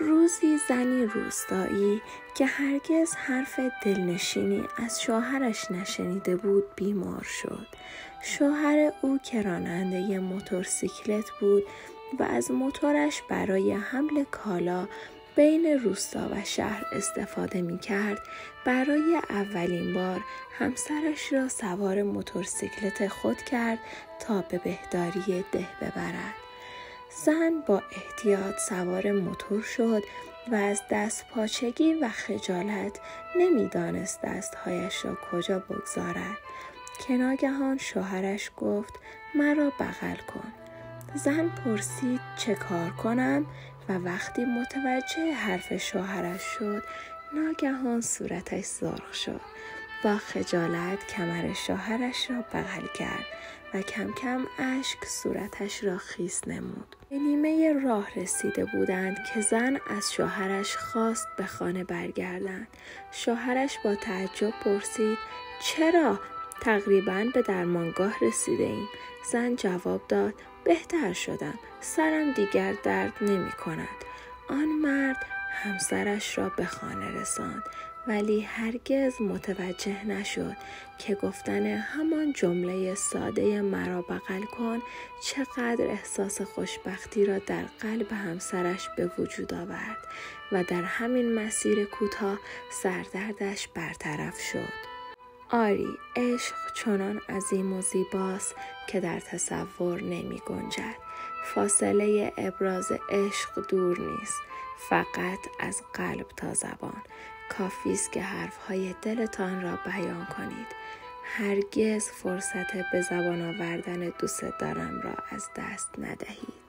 روزی زنی روستایی که هرگز حرف دلنشینی از شوهرش نشنیده بود بیمار شد. شوهر او که راننده موتورسیکلت بود و از موتورش برای حمل کالا بین روستا و شهر استفاده می کرد. برای اولین بار همسرش را سوار موتورسیکلت خود کرد تا به بهداری ده ببرد. زن با احتیاط سوار موتور شد و از دستپاچگی و خجالت نمی‌دانست دستهایش را کجا بگذارد که ناگهان شوهرش گفت مرا بغل کن. زن پرسید چه کار کنم و وقتی متوجه حرف شوهرش شد ناگهان صورتش سرخ شد. با خجالت کمر شوهرش را بغل کرد و کم کم اشک صورتش را خیس نمود. به نیمه راه رسیده بودند که زن از شوهرش خواست به خانه برگردند. شوهرش با تعجب پرسید چرا؟ تقریباً به درمانگاه رسیده ایم. زن جواب داد بهتر شدم. سرم دیگر درد نمی کند. آن مرد همسرش را به خانه رساند ولی هرگز متوجه نشد که گفتن همان جمله ساده مرا بغل کن چقدر احساس خوشبختی را در قلب همسرش به وجود آورد و در همین مسیر کوتاه سردردش برطرف شد. آری، عشق چنان عظیم و زیباست که در تصور نمی گنجد. فاصله ابراز عشق دور نیست، فقط از قلب تا زبان. کافی است که حرفهای دلتان را بیان کنید. هرگز فرصت به زبان آوردن دوست دارم را از دست ندهید.